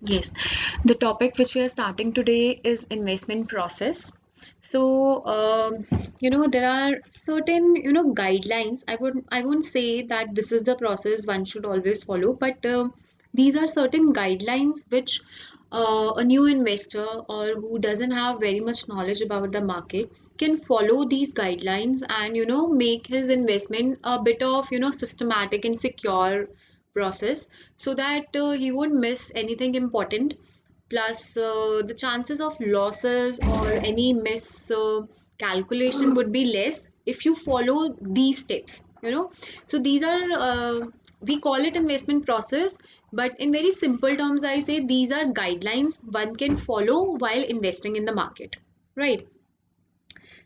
Yes, the topic which we are starting today is investment process. So, there are certain, guidelines. I won't say that this is the process one should always follow, but these are certain guidelines which a new investor or who doesn't have very much knowledge about the market can follow these guidelines and, make his investment a bit of, systematic and secure process so that he won't miss anything important. Plus, the chances of losses or any miss calculation would be less if you follow these steps. So these are we call it investment process, but in very simple terms, I say these are guidelines one can follow while investing in the market, right?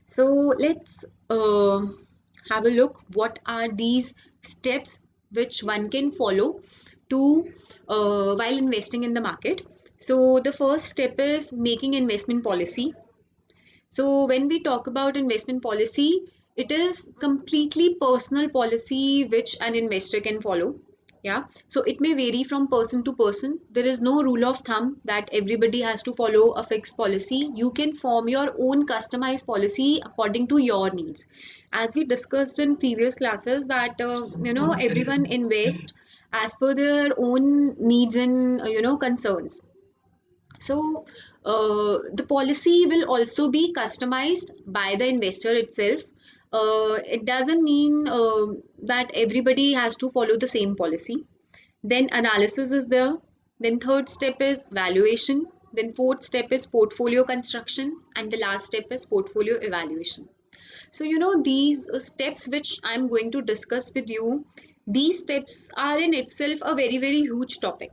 So let's have a look. What are these steps which one can follow to while investing in the market? So the first step is making investment policy. So when we talk about investment policy, it is completely personal policy which an investor can follow. Yeah. So it may vary from person to person. There is no rule of thumb that everybody has to follow a fixed policy. You can form your own customized policy according to your needs. As we discussed in previous classes, that everyone invest as per their own needs and concerns. So, the policy will also be customized by the investor itself. It doesn't mean that everybody has to follow the same policy. Then analysis is there. Then third step is valuation. Then fourth step is portfolio construction, and the last step is portfolio evaluation. So, these steps which I'm going to discuss with you, these steps are in itself a very, very huge topic.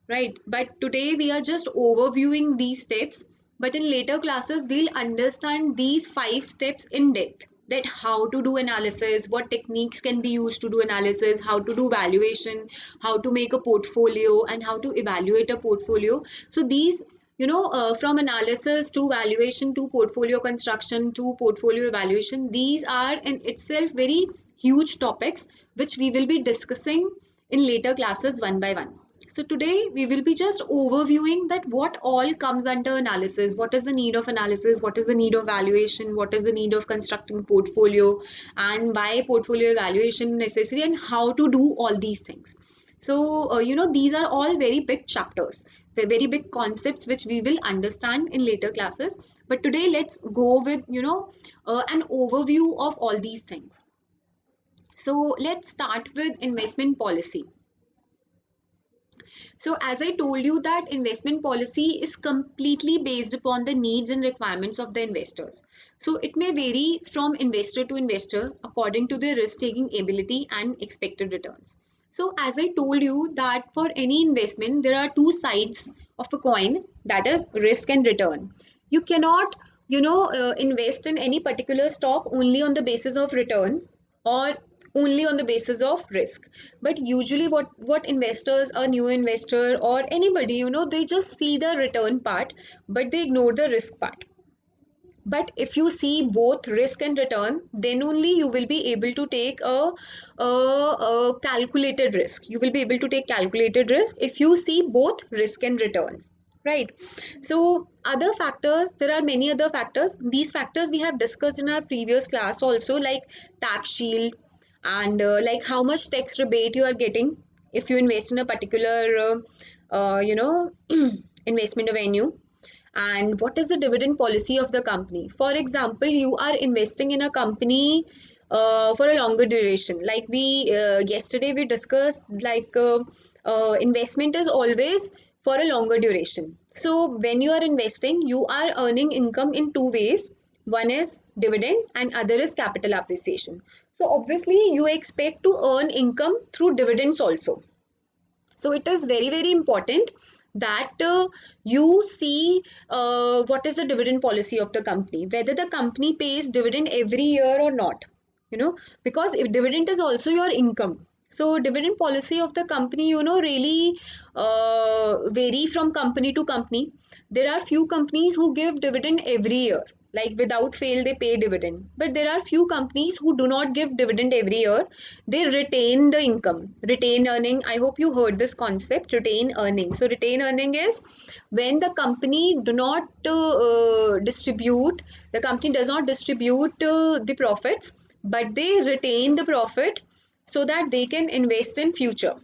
Right, but today we are just overviewing these steps, but in later classes we'll understand these five steps in depth. That how to do analysis, what techniques can be used to do analysis, how to do valuation, how to make a portfolio, and how to evaluate a portfolio. So these, from analysis to valuation to portfolio construction to portfolio evaluation, these are in itself very huge topics which we will be discussing in later classes one by one. So today we will be just overviewing that what all comes under analysis, what is the need of analysis, what is the need of valuation, what is the need of constructing portfolio, and why portfolio evaluation necessary, and how to do all these things. So these are all very big chapters, the very big concepts which we will understand in later classes. But today let's go with an overview of all these things. So let's start with investment policy. So, as I told you, that investment policy is completely based upon the needs and requirements of the investors. So, it may vary from investor to investor according to their risk taking ability and expected returns. So, as I told you, that for any investment, there are two sides of a coin, that is risk and return. You cannot invest in any particular stock only on the basis of return or only on the basis of risk. But usually what investors, a new investor or anybody, they just see the return part, but they ignore the risk part. But if you see both risk and return, then only you will be able to take a calculated risk. You will be able to take calculated risk if you see both risk and return, right? So other factors, there are many other factors. These factors we have discussed in our previous class also, like tax shield, and like how much tax rebate you are getting if you invest in a particular investment venue, and what is the dividend policy of the company. For example, you are investing in a company for a longer duration, like we yesterday we discussed, like investment is always for a longer duration. So when you are investing, you are earning income in two ways. One is dividend and other is capital appreciation. So obviously you expect to earn income through dividends also. So it is very, very important that you see what is the dividend policy of the company, whether the company pays dividend every year or not. Because if dividend is also your income, so dividend policy of the company, really vary from company to company. There are few companies who give dividend every year, like without fail they pay dividend. But there are few companies who do not give dividend every year. They retain the income, retain earning. I hope you heard this concept, retain earning. So retain earning is when the company do not distribute, the company does not distribute the profits, but they retain the profit so that they can invest in future,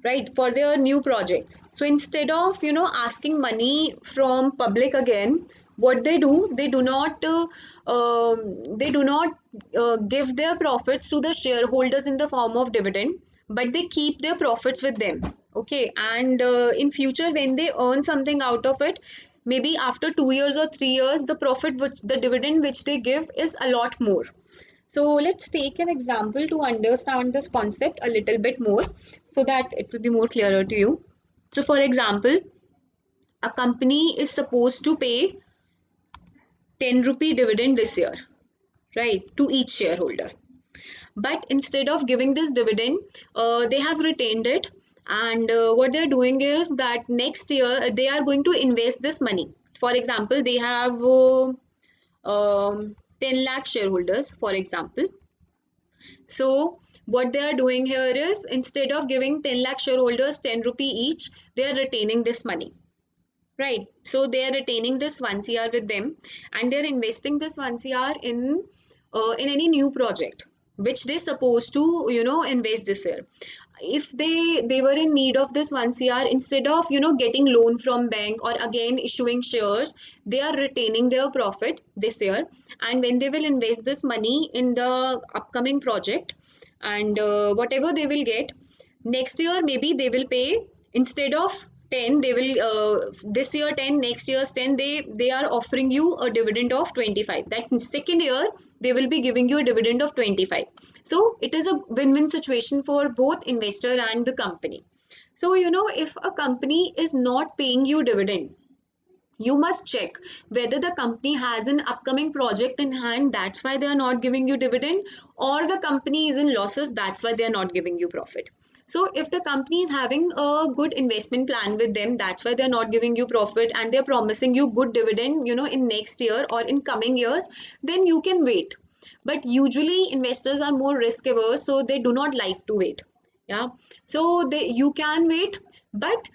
right, for their new projects. So instead of asking money from public again, what they do not give their profits to the shareholders in the form of dividend, but they keep their profits with them. Okay, and in future when they earn something out of it, maybe after 2 years or 3 years, the profit which the dividend which they give is a lot more. So let's take an example to understand this concept a little bit more so that it will be more clearer to you. So for example, a company is supposed to pay 10 rupee dividend this year, right, to each shareholder. But instead of giving this dividend, they have retained it, and what they're doing is that next year they are going to invest this money. For example, they have 10 lakh shareholders, for example. So what they are doing here is instead of giving 10 lakh shareholders 10 rupee each, they are retaining this money. Right. So they are retaining this 1 CR with them, and they're investing this 1 CR in any new project which they supposed to invest this year. If they were in need of this 1 CR, instead of getting loan from bank or again issuing shares, they are retaining their profit this year, and when they will invest this money in the upcoming project, and whatever they will get next year, maybe they will pay instead of 10, they will this year 10, next year's 10, they are offering you a dividend of 25. That second year they will be giving you a dividend of 25. So it is a win-win situation for both investor and the company. So if a company is not paying you dividend, you must check whether the company has an upcoming project in hand, that's why they are not giving you dividend, or the company is in losses, that's why they are not giving you profit. So if the company is having a good investment plan with them, that's why they are not giving you profit, and they're promising you good dividend in next year or in coming years, then you can wait. But usually investors are more risk averse, so they do not like to wait. Yeah, so you can wait, but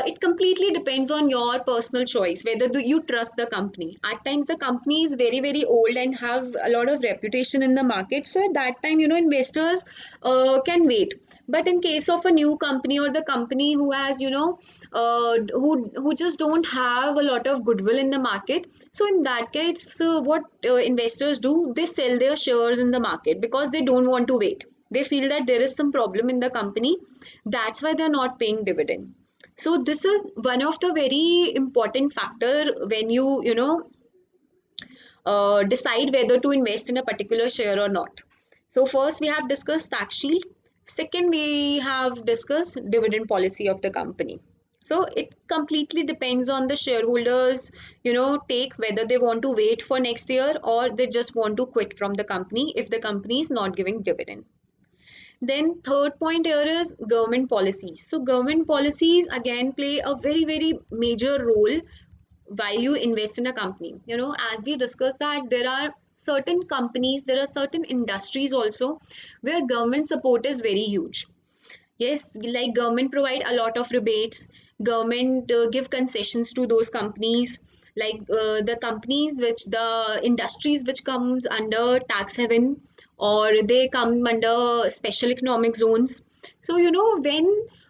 it completely depends on your personal choice whether you trust the company. At times the company is very very old and have a lot of reputation in the market, so at that time investors can wait. But in case of a new company or the company who has who just don't have a lot of goodwill in the market, so in that case what investors do, they sell their shares in the market because they don't want to wait. They feel that there is some problem in the company, that's why they're not paying dividend. So this is one of the very important factor when you decide whether to invest in a particular share or not. So first we have discussed tax shield. Second, we have discussed dividend policy of the company. So it completely depends on the shareholders, take whether they want to wait for next year or they just want to quit from the company if the company is not giving dividend. Then third point here is government policies. So government policies again play a very very major role while you invest in a company. As we discussed that there are certain companies, there are certain industries also where government support is very huge. Yes, like government provide a lot of rebates, government give concessions to those companies, like the companies which the industries which comes under tax haven, or they come under special economic zones. So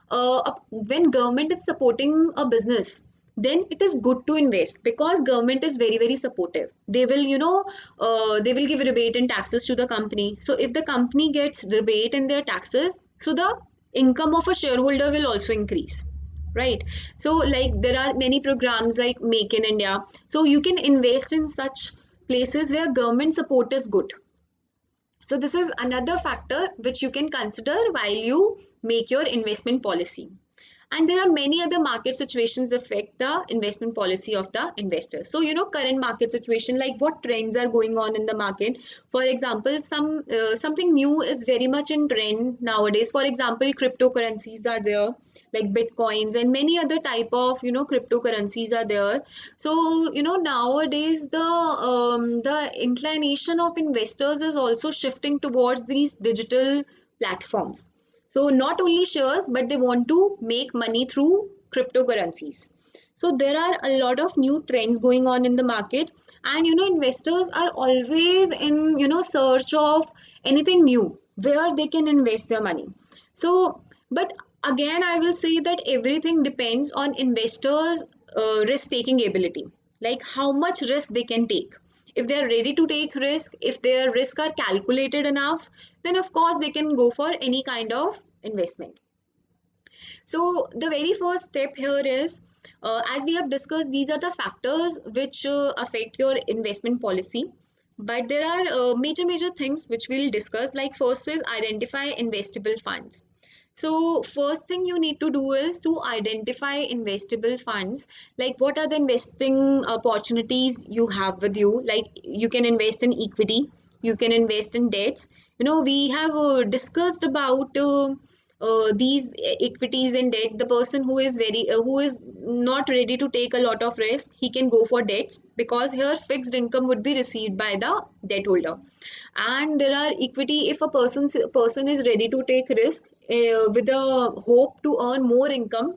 when government is supporting a business, then it is good to invest because government is very very supportive. They will they will give rebate in taxes to the company. So if the company gets rebate in their taxes, so the income of a shareholder will also increase, right? So like there are many programs like Make in India, so you can invest in such places where government support is good. So this is another factor which you can consider while you make your investment policy. And there are many other market situations affect the investment policy of the investor. So current market situation, like what trends are going on in the market. For example, something new is very much in trend nowadays. For example, cryptocurrencies are there, like bitcoins and many other type of cryptocurrencies are there. So nowadays the inclination of investors is also shifting towards these digital platforms. So not only shares, but they want to make money through cryptocurrencies. So there are a lot of new trends going on in the market, and investors are always in search of anything new where they can invest their money. So, but again, I will say that everything depends on investors' risk-taking ability, like how much risk they can take. If they are ready to take risk, if their risks are calculated enough, then of course they can go for any kind of investment. So the very first step here is, as we have discussed, these are the factors which affect your investment policy. But there are major things which we'll discuss. Like first is identify investable funds. So first thing you need to do is to identify investable funds. Like what are the investing opportunities you have with you? Like you can invest in equity, you can invest in debts. We have discussed about these equities and debt. The person who is not ready to take a lot of risk, he can go for debts, because here fixed income would be received by the debt holder. And there are equity, if a person is ready to take risk with a hope to earn more income,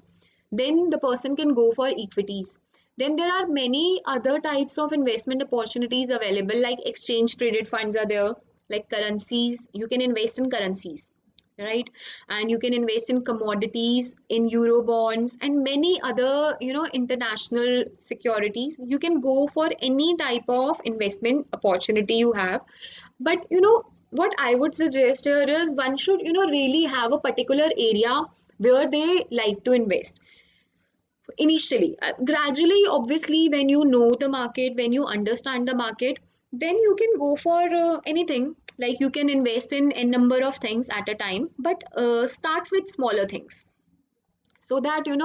then the person can go for equities. Then there are many other types of investment opportunities available, like exchange traded funds are there, like currencies. You can invest in currencies, right? And you can invest in commodities, in euro bonds, and many other international securities. You can go for any type of investment opportunity you have. But what I would suggest here is one should really have a particular area where they like to invest initially. Gradually, obviously, when you know the market, when you understand the market, then you can go for anything. Like you can invest in a number of things at a time, but start with smaller things, so that you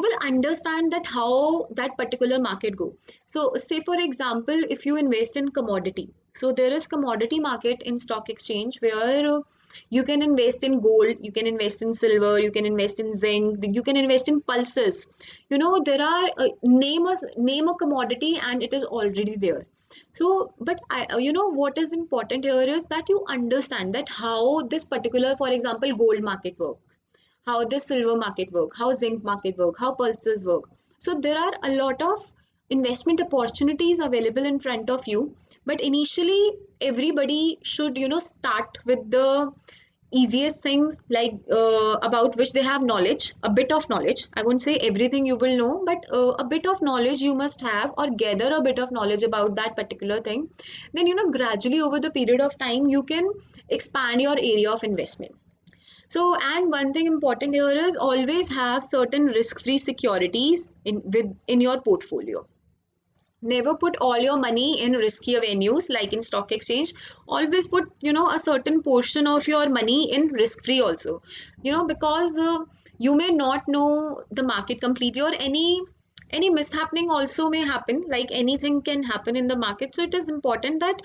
will understand that how that particular market go. So say for example, if you invest in commodity, so there is commodity market in stock exchange where you can invest in gold, you can invest in silver, you can invest in zinc, you can invest in pulses. There are name a commodity and it is already there. So but what is important here is that you understand that how this particular, for example, gold market works, how the silver market work, how zinc market work, how pulses work. So there are a lot of investment opportunities available in front of you. But initially, everybody should start with the easiest things, like about which they have knowledge, a bit of knowledge. I won't say everything you will know, but a bit of knowledge you must have, or gather a bit of knowledge about that particular thing. Then gradually over the period of time you can expand your area of investment. So, and one thing important here is always have certain risk-free securities in your portfolio. Never put all your money in riskier venues like in stock exchange. Always put a certain portion of your money in risk-free also. Because you may not know the market completely, or any mishappening also may happen. Like anything can happen in the market. So it is important that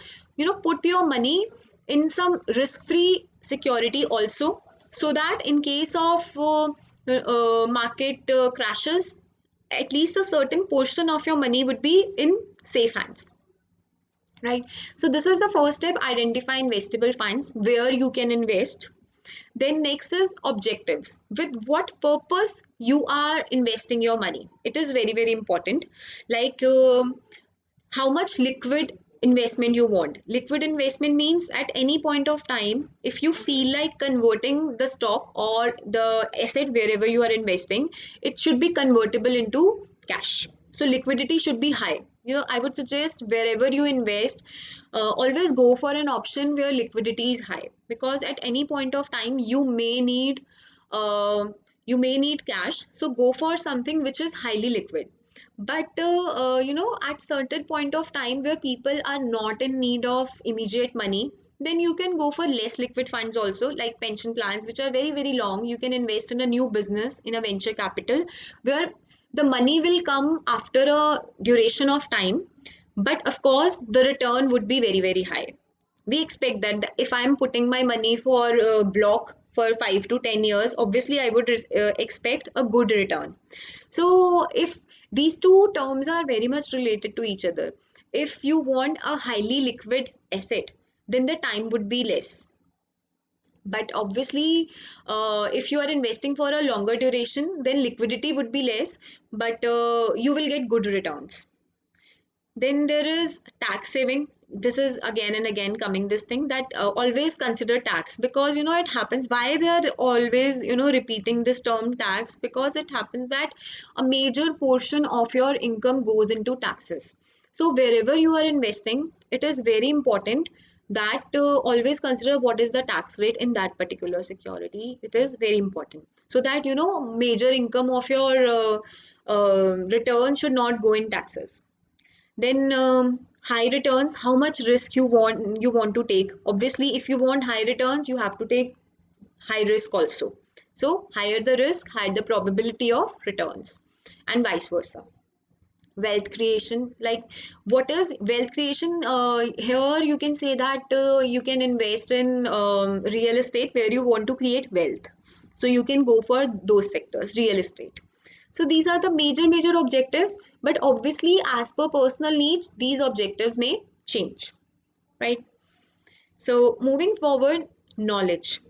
put your money in some risk-free security also, so that in case of market crashes, at least a certain portion of your money would be in safe hands, right? So this is the first step: identify investable funds where you can invest. Then next is objectives, with what purpose you are investing your money. It is very important. Like how much liquid investment you want. Liquid investment means at any point of time, if you feel like converting the stock or the asset wherever you are investing, it should be convertible into cash. So liquidity should be high. I would suggest wherever you invest, always go for an option where liquidity is high, because at any point of time uh, you may need cash. So go for something which is highly liquid. But at certain point of time where people are not in need of immediate money, then you can go for less liquid funds also, like pension plans, which are very, very long. You can invest in a new business, in a venture capital, where the money will come after a duration of time, but of course the return would be very, very high. We expect that if I'm putting my money for a block for 5 to 10 years, obviously I would expect a good return. So if these two terms are very much related to each other, if you want a highly liquid asset, then the time would be less. But obviously, if you are investing for a longer duration, then liquidity would be less, but you will get good returns. Then there is tax saving. This is again and again coming this thing that always consider tax, because it happens. Why they are always repeating this term tax? Because it happens that a major portion of your income goes into taxes. So wherever you are investing, it is very important that always consider what is the tax rate in that particular security. It is very important, so that major income of your return should not go in taxes. Then high returns, how much risk you want to take. Obviously, if you want high returns, you have to take high risk also. So higher the risk, higher the probability of returns, and vice versa. Wealth creation, like what is wealth creation? Here you can say that you can invest in real estate where you want to create wealth. So you can go for those sectors, real estate. So these are the major objectives, but obviously as per personal needs, these objectives may change, right? So moving forward, knowledge.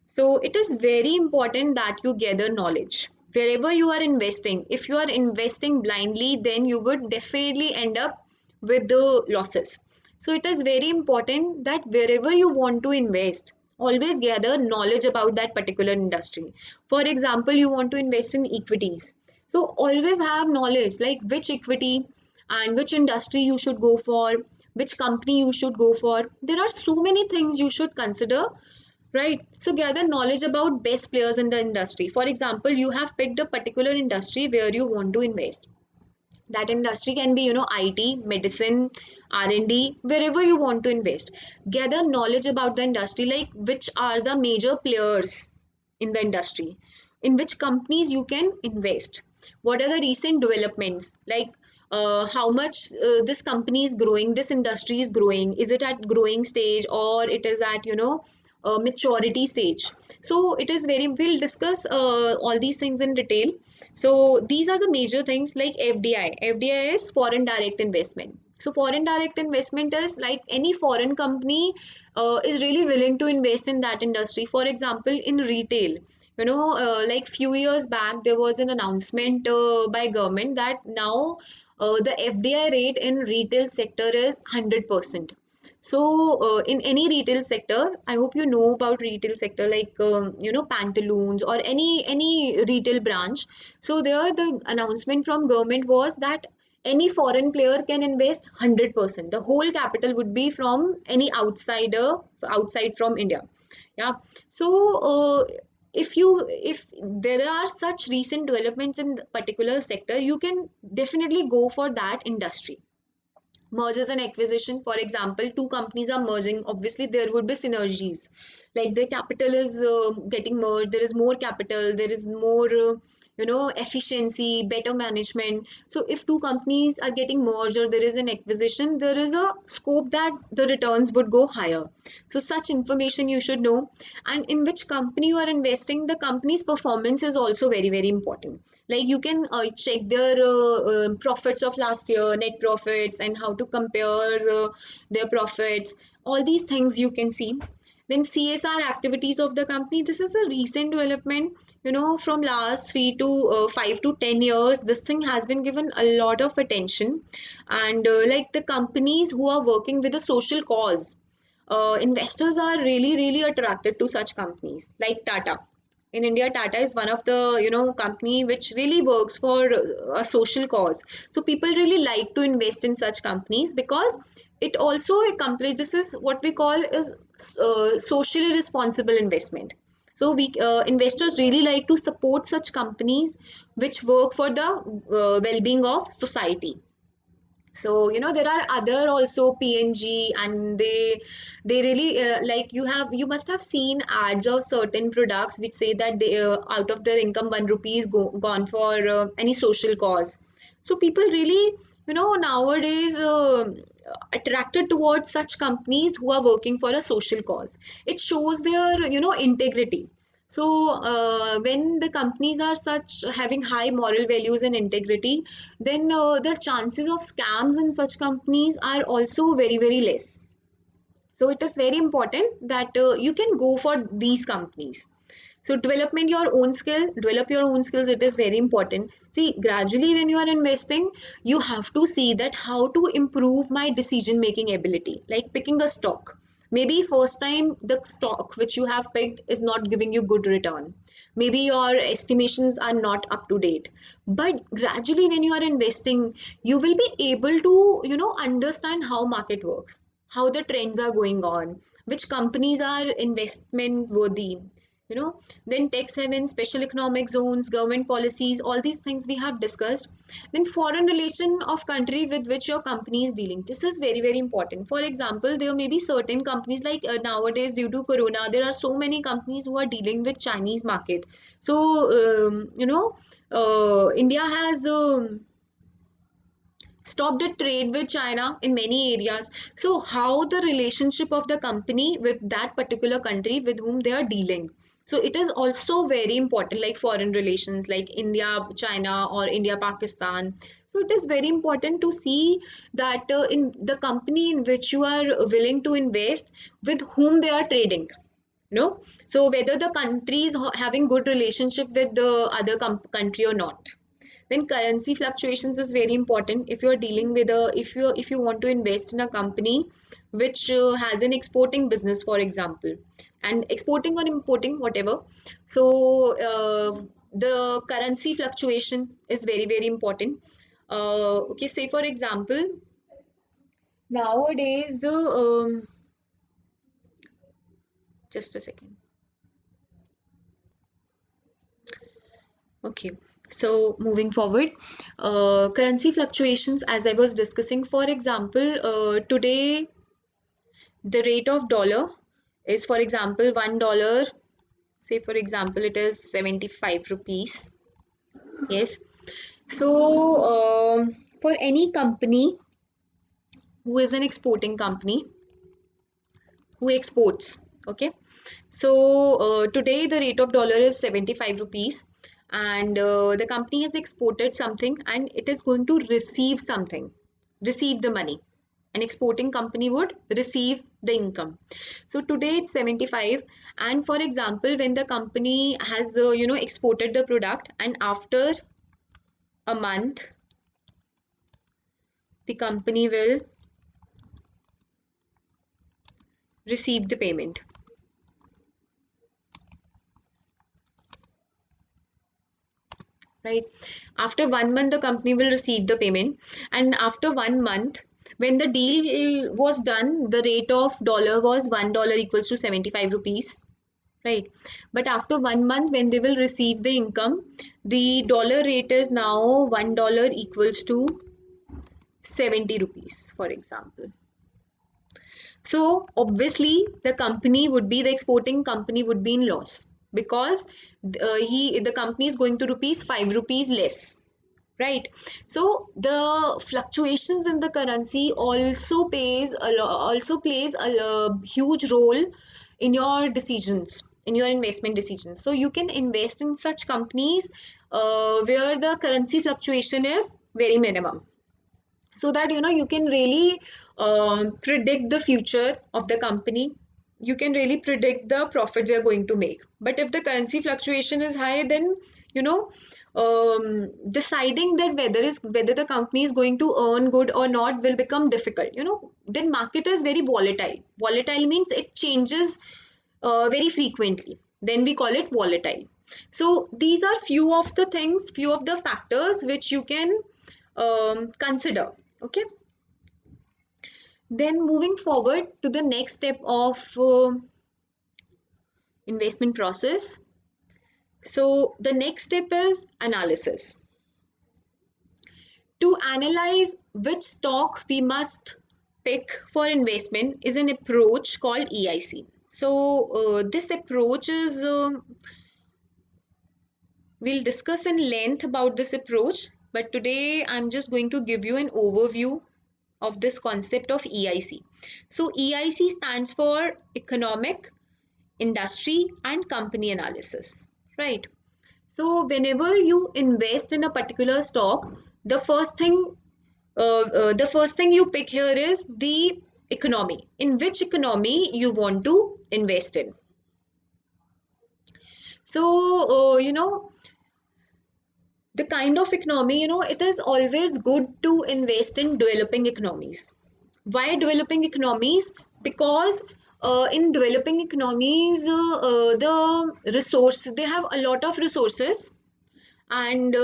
So it is very important that you gather knowledge. Wherever you are investing, if you are investing blindly, then you would definitely end up with the losses. So it is very important that wherever you want to invest, always gather knowledge about that particular industry. For example, you want to invest in equities. So always have knowledge like which equity and which industry you should go for, which company you should go for. There are so many things you should consider, right? So gather knowledge about best players in the industry. For example, you have picked a particular industry where you want to invest. That industry can be, IT, medicine, R&D, wherever you want to invest. Gather knowledge about the industry, like which are the major players in the industry, in which companies you can invest. What are the recent developments? Like how much this company is growing, this industry is growing. Is it at growing stage, or it is at maturity stage? So it is very. We'll discuss all these things in detail. So these are the major things like FDI. FDI is foreign direct investment. So foreign direct investment is like any foreign company is really willing to invest in that industry. For example, in retail, like few years back, there was an announcement by government that now the FDI rate in retail sector is 100%. So in any retail sector, I hope you know about retail sector, like pantaloons or any retail branch. So there the announcement from government was that any foreign player can invest 100%. The whole capital would be from any outsider outside from India. Yeah. So if there are such recent developments in the particular sector, you can definitely go for that industry. Mergers and acquisition, for example, two companies are merging, obviously there would be synergies, like the capital is getting merged, there is more capital, there is more efficiency, better management. So if two companies are getting merged or there is an acquisition, there is a scope that the returns would go higher. So such information you should know. And in which company you are investing, the company's performance is also very, very important. Like you can check their profits of last year, net profits, and how to compare their profits. All these things you can see. Then CSR activities of the company. This is a recent development. From last 5 to 10 years, this thing has been given a lot of attention. And like the companies who are working with a social cause, investors are really, really attracted to such companies like Tata. In India, Tata is one of the company which really works for a social cause. So people really like to invest in such companies because it also accomplishes. This is what we call is socially responsible investment. So we investors really like to support such companies which work for the well-being of society. So there are other also PNG, and they really like, you must have seen ads of certain products which say that they out of their income 1 rupee is gone for any social cause. So people really nowadays attracted towards such companies who are working for a social cause. It shows their integrity. So when the companies are such having high moral values and integrity, then the chances of scams in such companies are also very very less. So it is very important that you can go for these companies. So development your own skill, develop your own skills. It is very important. See, gradually when you are investing, you have to see that how to improve my decision making ability, like picking a stock. Maybe first time the stock which you have picked is not giving you good return. Maybe your estimations are not up to date. But gradually when you are investing, you will be able to, understand how market works, how the trends are going on, which companies are investment worthy, you know then tax havens, special economic zones, government policies, all these things we have discussed. Then foreign relation of country with which your company is dealing, this is very very important. For example, there may be certain companies like nowadays due to corona, there are so many companies who are dealing with Chinese market. So India has stop the trade with China in many areas. So, how the relationship of the company with that particular country with whom they are dealing. So, it is also very important, like foreign relations, like India, China, or India, Pakistan. So, it is very important to see that in the company in which you are willing to invest, with whom they are trading. So whether the country is having good relationship with the other country or not. Then currency fluctuations is very important. If you are dealing with a if you want to invest in a company which has an exporting business, for example, and exporting or importing, whatever. So the currency fluctuation is very very important. Okay, say for example, nowadays the just a second. Okay, so moving forward, currency fluctuations, as I was discussing, for example, today the rate of dollar is, for example, $1. Say, for example, it is 75 rupees. Yes. So, for any company who is an exporting company who exports, okay. So, today the rate of dollar is 75 rupees, and the company has exported something and it is going to receive something, receive the money. An exporting company would receive the income. So today it's 75, and for example, when the company has exported the product, and after a month the company will receive the payment. Right, after 1 month the company will receive the payment, and after 1 month, when the deal was done, the rate of dollar was $1 equals to 75 rupees. Right, but after 1 month when they will receive the income, the dollar rate is now $1 equals to 70 rupees, for example. So obviously the company would be, the exporting company would be in loss, because the company is going to rupees 5 rupees less. Right. So the fluctuations in the currency also plays a huge role in your decisions, in your investment decisions. So you can invest in such companies where the currency fluctuation is very minimum, so that you can really predict the future of the company. You can really predict the profits they're going to make. But if the currency fluctuation is high, then you know deciding that whether the company is going to earn good or not will become difficult. Then market is very volatile. Volatile means it changes very frequently, then we call it volatile. So these are few of the things, few of the factors which you can consider. Okay, then moving forward to the next step of investment process. So the next step is analysis. To analyze which stock we must pick for investment is an approach called EIC. So, this approach is, we'll discuss in length about this approach, but today I'm just going to give you an overview of this concept of EIC. So, EIC stands for Economic, Industry, and Company Analysis, right? So, whenever you invest in a particular stock, the first thing the first thing you pick here is the economy. In which economy you want to invest in. So, the kind of economy, it is always good to invest in developing economies. Why developing economies? Because in developing economies, the resource they have a lot of resources, and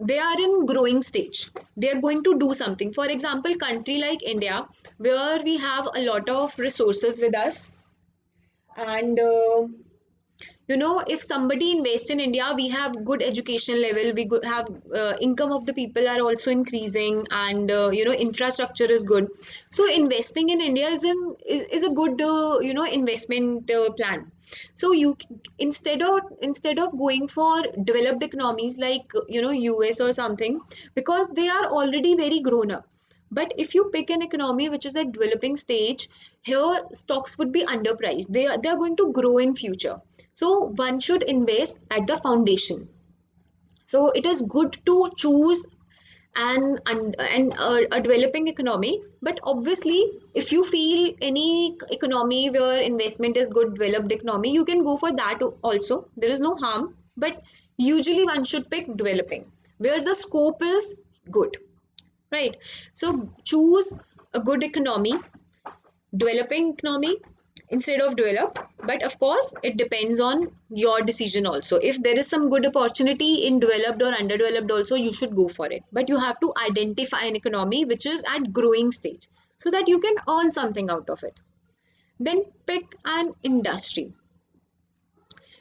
they are in growing stage. They are going to do something. For example, country like India, where we have a lot of resources with us, and if somebody invests in India, we have good education level, we have income of the people are also increasing, and infrastructure is good. So investing in India is a good investment plan. So instead of going for developed economies like US or something, because they are already very grown up. But if you pick an economy which is at developing stage, here stocks would be underpriced. They are going to grow in future. So one should invest at the foundation. So it is good to choose a developing economy. But obviously, if you feel any economy where investment is good, developed economy, you can go for that also. There is no harm. But usually one should pick developing, where the scope is good. Right. So choose a good economy, developing economy instead of developed. But of course, it depends on your decision also. If there is some good opportunity in developed or underdeveloped also, you should go for it. But you have to identify an economy which is at growing stage so that you can earn something out of it. Then pick an industry.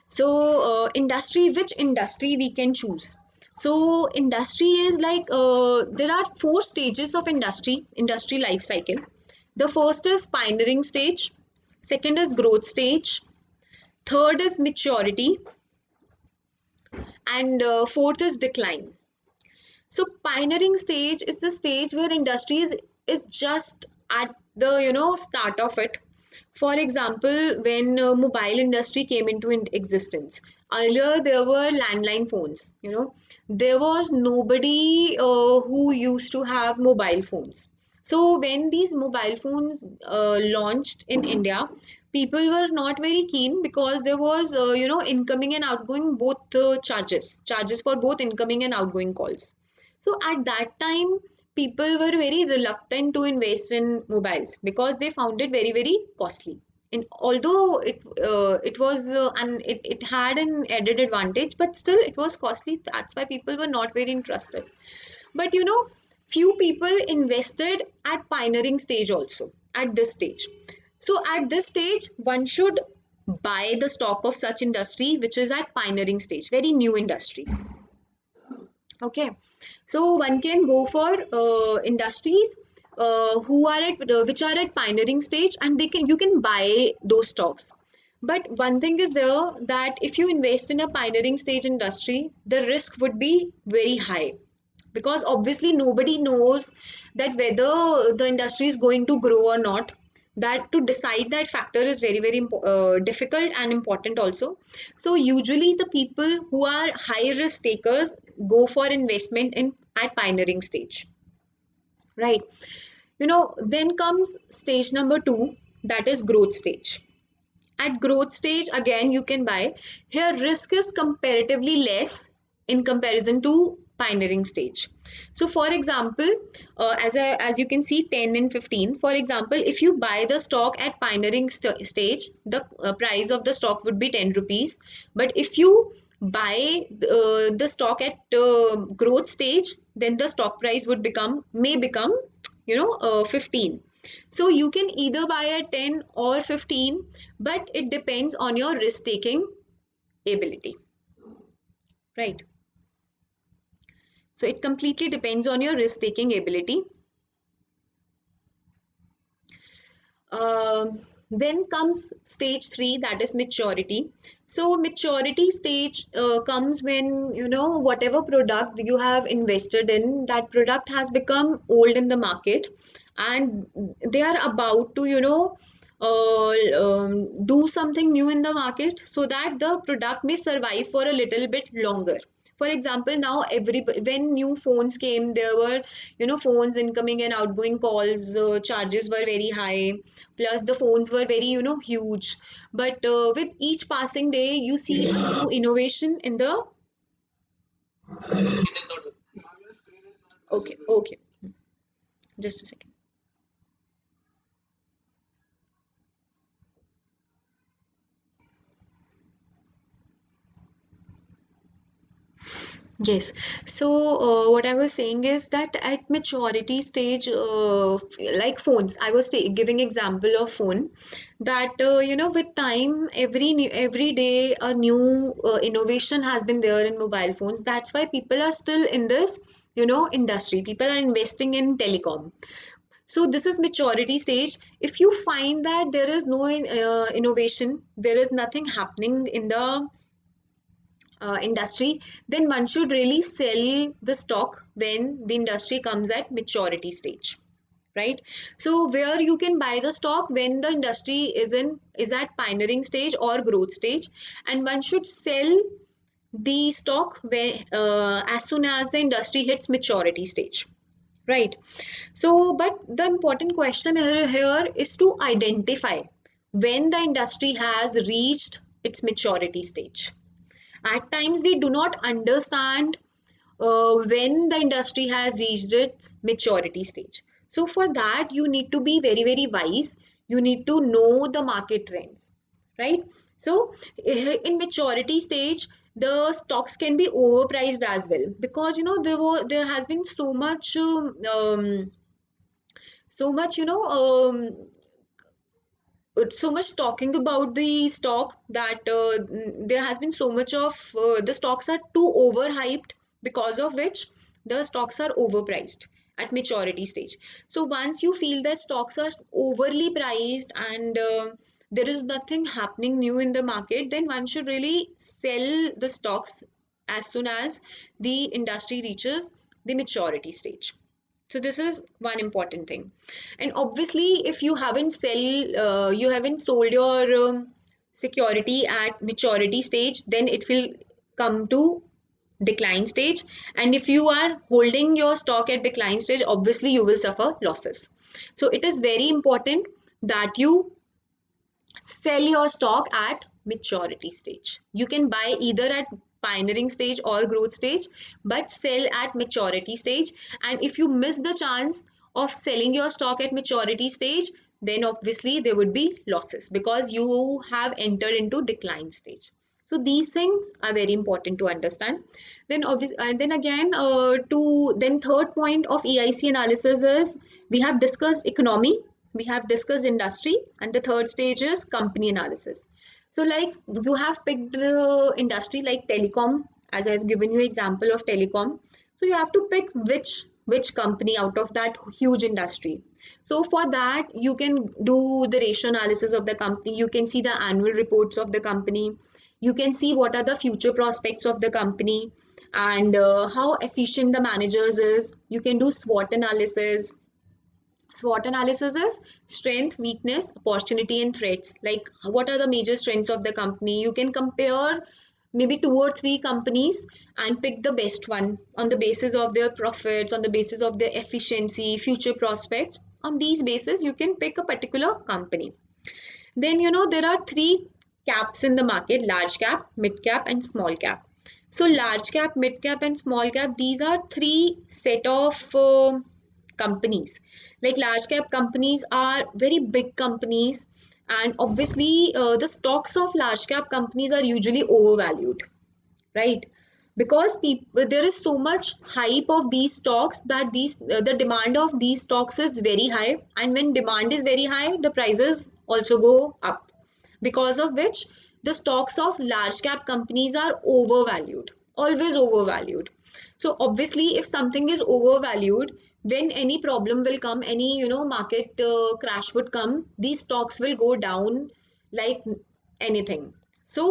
So which industry we can choose? So industry is like, there are four stages of industry life cycle. The first is pioneering stage, second is growth stage, third is maturity, and fourth is decline. So pioneering stage is the stage where is just at the start of it. For example, when mobile industry came into existence, earlier there were landline phones. There was nobody who used to have mobile phones. So when these mobile phones launched in India, people were not very keen because there was incoming and outgoing both charges for both incoming and outgoing calls. So at that time, people were very reluctant to invest in mobiles because they found it very, very costly. And although it was and it had an added advantage, but still it was costly. That's why people were not very interested. But few people invested at pioneering stage also, at this stage. So at this stage, one should buy the stock of such industry which is at pioneering stage, very new industry. Okay, so one can go for industries who are at which are at pioneering stage, and you can buy those stocks. But one thing is there, that if you invest in a pioneering stage industry, the risk would be very high, because obviously nobody knows that whether the industry is going to grow or not. That to decide that factor is very, very difficult and important also. So usually the people who are high risk takers go for investment in at pioneering stage, right? Then comes stage number 2, that is growth stage. At growth stage, again, you can buy. Here, risk is comparatively less in comparison to pioneering stage. So, for example, as you can see, 10 and 15. For example, if you buy the stock at pioneering stage, the price of the stock would be 10 rupees. But if you buy the stock at growth stage, then the stock price may become 15. So you can either buy at 10 or 15, but it depends on your risk taking ability, right? So it completely depends on your risk taking ability. Then comes stage three, that is maturity. So maturity stage comes when, you know, whatever product you have invested in, that product has become old in the market, and they are about to, you know, do something new in the market so that the product may survive for a little bit longer. For example, now every when new phones came, there were, you know, phones incoming and outgoing calls charges were very high, plus the phones were very, you know, huge. But with each passing day you see a new innovation in the. Okay, okay, just a second. Yes. So, what I was saying is that at maturity stage, like phones, I was giving example of phone, that you know, with time, every day a new innovation has been there in mobile phones. That's why people are still in this, you know, industry. People are investing in telecom. So this is maturity stage. If you find that there is no innovation, there is nothing happening in the industry, then one should really sell the stock when the industry comes at maturity stage, right? So where you can buy the stock when the industry is at pioneering stage or growth stage, and one should sell the stock when as soon as the industry hits maturity stage, right? So, but the important question here is to identify when the industry has reached its maturity stage. At times, we do not understand when the industry has reached its maturity stage. So, for that, you need to be very, very wise. You need to know the market trends, right? So, in maturity stage, the stocks can be overpriced as well, because you know there has been so much, you know, so much talking about the stock that there has been so much of the stocks are too overhyped, because of which the stocks are overpriced at maturity stage. So once you feel that stocks are overly priced and there is nothing happening new in the market, then one should really sell the stocks as soon as the industry reaches the maturity stage. So this is one important thing. And obviously, if you haven't sold your security at maturity stage, then it will come to decline stage. And if you are holding your stock at decline stage, obviously you will suffer losses. So it is very important that you sell your stock at maturity stage. You can buy either at pioneering stage or growth stage, but sell at maturity stage. And if you miss the chance of selling your stock at maturity stage, then obviously there would be losses because you have entered into decline stage. So these things are very important to understand. Then obviously, and then again, to then third point of EIC analysis is we have discussed economy, we have discussed industry, and the third stage is company analysis. So like you have picked the industry like telecom, as I've given you example of telecom. So you have to pick which company out of that huge industry. So for that, you can do the ratio analysis of the company. You can see the annual reports of the company. You can see what are the future prospects of the company and how efficient the managers is. You can do SWOT analysis. SWOT analysis is strength, weakness, opportunity, and threats. Like, what are the major strengths of the company? You can compare maybe two or three companies and pick the best one on the basis of their profits, on the basis of their efficiency, future prospects. On these basis, you can pick a particular company. Then, you know, there are three caps in the market: large cap, mid cap, and small cap. So, large cap, mid cap, and small cap, these are three set of companies. Like large cap companies are very big companies, and obviously, the stocks of large cap companies are usually overvalued, right? Because people, there is so much hype of these stocks that the demand of these stocks is very high, and when demand is very high, the prices also go up, because of which the stocks of large cap companies are overvalued. always overvalued. So obviously if something is overvalued, when any problem will come, any market crash would come, these stocks will go down like anything. So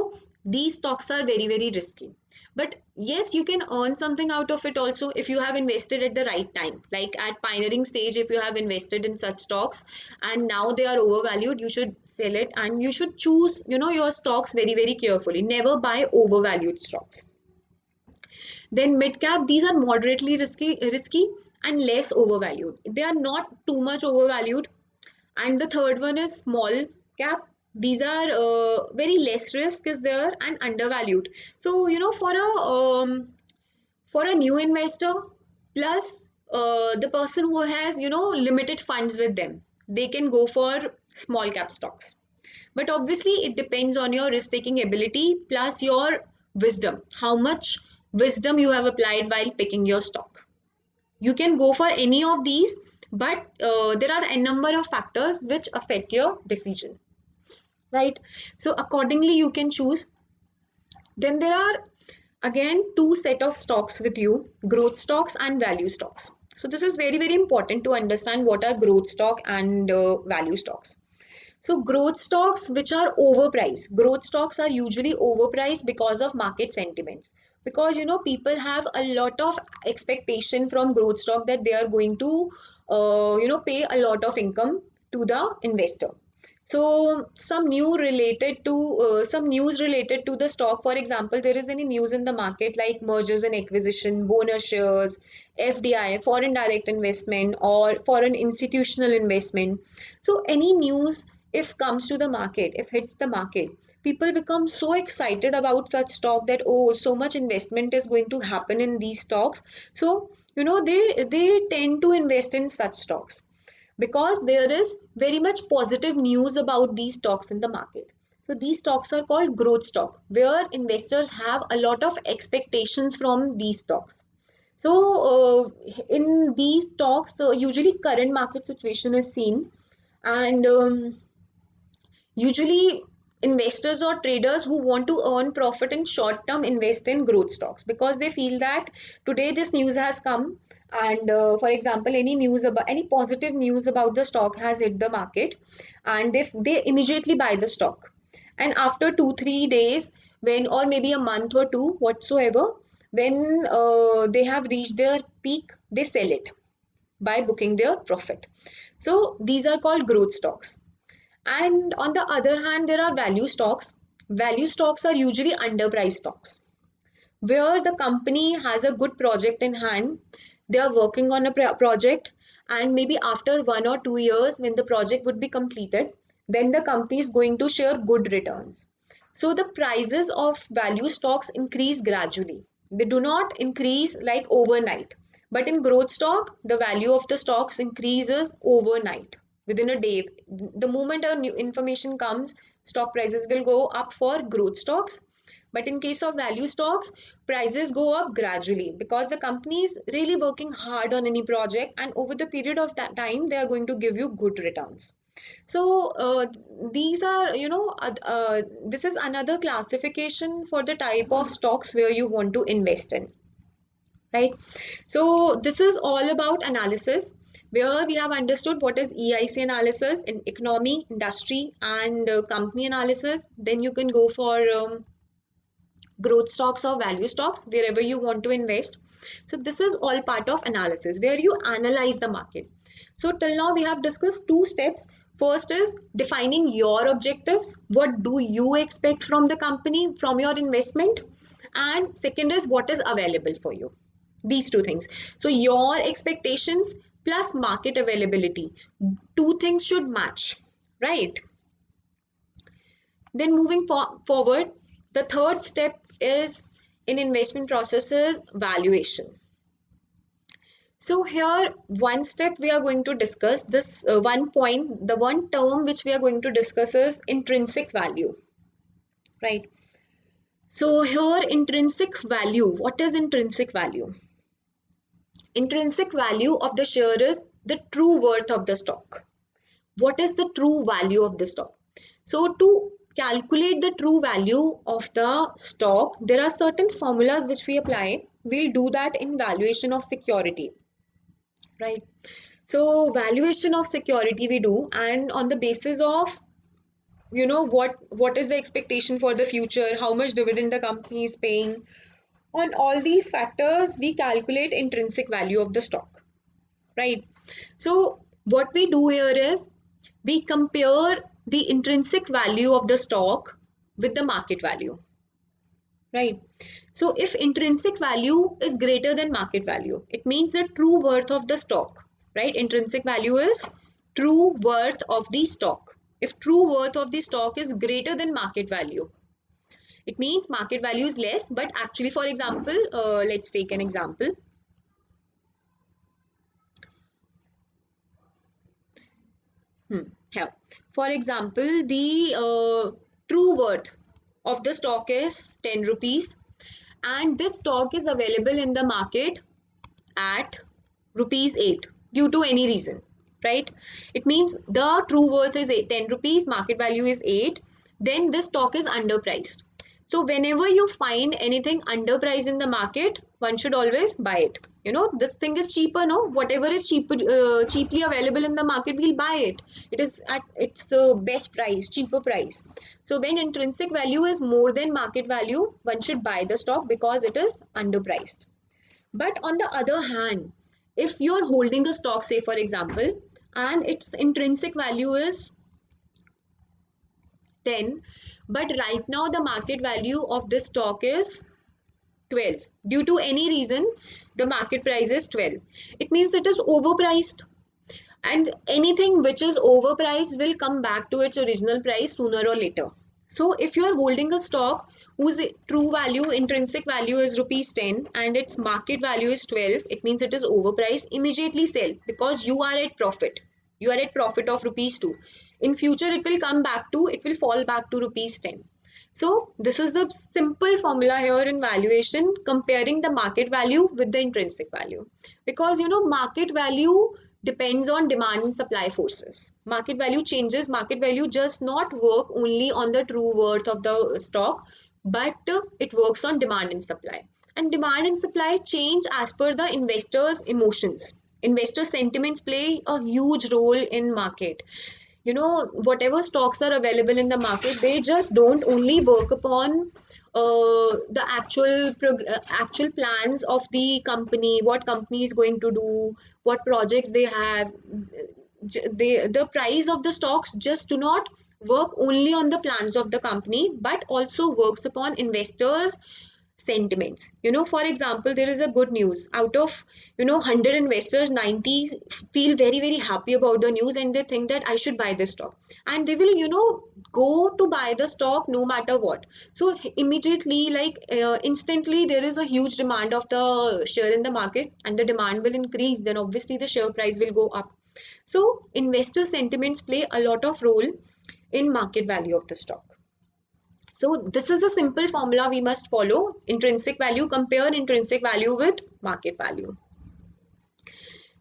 these stocks are very very risky. But yes, you can earn something out of it also if you have invested at the right time. Like at pioneering stage, if you have invested in such stocks and now they are overvalued, you should sell it and you should choose, your stocks very, very carefully. Never buy overvalued stocks. Then mid cap, these are moderately risky and less overvalued. They are not too much overvalued. And the third one is small cap. These are very less risk is there and undervalued. So for a new investor, plus the person who has limited funds with them, they can go for small cap stocks. But obviously it depends on your risk taking ability plus your wisdom, how much wisdom you have applied while picking your stock. You can go for any of these, but there are a number of factors which affect your decision, right? So accordingly you can choose. Then there are again two set of stocks with you, growth stocks and value stocks. So this is very very important to understand what are growth stock and value stocks. So growth stocks which are overpriced, growth stocks are usually overpriced because of market sentiments. Because people have a lot of expectation from growth stock that they are going to pay a lot of income to the investor. So some news related to the stock. For example, there is any news in the market like mergers and acquisition, bonus shares, FDI, foreign direct investment, or foreign institutional investment. So any news if comes to the market, if hits the market, people become so excited about such stock that oh, so much investment is going to happen in these stocks. So they tend to invest in such stocks because there is very much positive news about these stocks in the market. So these stocks are called growth stock, where investors have a lot of expectations from these stocks. So in these stocks, usually current market situation is seen, and usually investors or traders who want to earn profit in short term invest in growth stocks because they feel that today this news has come, and for example any positive news about the stock has hit the market, and they immediately buy the stock. And after 2 3 days, when or maybe a month or two whatsoever, when they have reached their peak, they sell it by booking their profit. So these are called growth stocks. And on the other hand, there are value stocks. Value stocks are usually underpriced stocks where the company has a good project in hand. They are working on a project, and maybe after 1 or 2 years, when the project would be completed, then the company is going to share good returns. So the prices of value stocks increase gradually. They do not increase like overnight. But in growth stock, the value of the stocks increases overnight within a day. The moment a new information comes, stock prices will go up for growth stocks. But in case of value stocks, prices go up gradually because the company is really working hard on any project, and over the period of that time, they are going to give you good returns. So these are, this is another classification for the type of stocks where you want to invest in, right? So this is all about analysis, where we have understood what is EIC analysis in economy, industry, and company analysis. Then you can go for growth stocks or value stocks wherever you want to invest. So this is all part of analysis where you analyze the market. So till now we have discussed two steps. First is defining your objectives. What do you expect from the company, from your investment? And second is what is available for you. These two things. So your expectations plus market availability. Two things should match, right? Then moving forward, the third step is in investment processes valuation. So here one step we are going to discuss this one point, the one term which we are going to discuss is intrinsic value, right? So here intrinsic value, what is intrinsic value? Intrinsic value of the share is the true worth of the stock. What is the true value of the stock? So to calculate the true value of the stock, there are certain formulas which we apply. We'll do that in valuation of security, right? So valuation of security we do, and on the basis of what is the expectation for the future, how much dividend the company is paying, on all these factors we calculate intrinsic value of the stock, right? So what we do here is we compare the intrinsic value of the stock with the market value, right? So if intrinsic value is greater than market value, it means the true worth of the stock, right? Intrinsic value is true worth of the stock. If true worth of the stock is greater than market value, it means market value is less, but actually, for example, let's take an example. Here, for example, the true worth of the stock is 10 rupees, and this stock is available in the market at rupees 8 due to any reason, right? It means the true worth is 10 rupees, market value is 8, then this stock is underpriced. So whenever you find anything underpriced in the market, one should always buy it. This thing is cheaper, no? Whatever is cheaply available in the market, we'll buy it. It is at its best price, cheaper price. So when intrinsic value is more than market value, one should buy the stock because it is underpriced. But on the other hand, if you're holding a stock, say for example, and its intrinsic value is 10, but right now the market value of this stock is 12. Due to any reason, the market price is 12. It means it is overpriced. And anything which is overpriced will come back to its original price sooner or later. So if you are holding a stock whose true value, intrinsic value is rupees 10 and its market value is 12, it means it is overpriced. Immediately sell because you are at profit. You are at profit of rupees 2. In future, it will fall back to rupees 10. So this is the simple formula here in valuation, comparing the market value with the intrinsic value. Because market value depends on demand and supply forces. Market value changes. Market value just not work only on the true worth of the stock, but it works on demand and supply. And demand and supply change as per the investors' emotions. Investor sentiments play a huge role in market. Whatever stocks are available in the market, they just don't only work upon the actual plans of the company, what company is going to do, what projects they have. The price of the stocks just do not work only on the plans of the company, but also works upon investors sentiments. For example, there is a good news. Out of 100 investors, 90 feel very very happy about the news and they think that I should buy this stock, and they will go to buy the stock no matter what. So immediately, like instantly, there is a huge demand of the share in the market and the demand will increase, then obviously the share price will go up. So investor sentiments play a lot of role in market value of the stock. So this is the simple formula we must follow. Intrinsic value, compare intrinsic value with market value.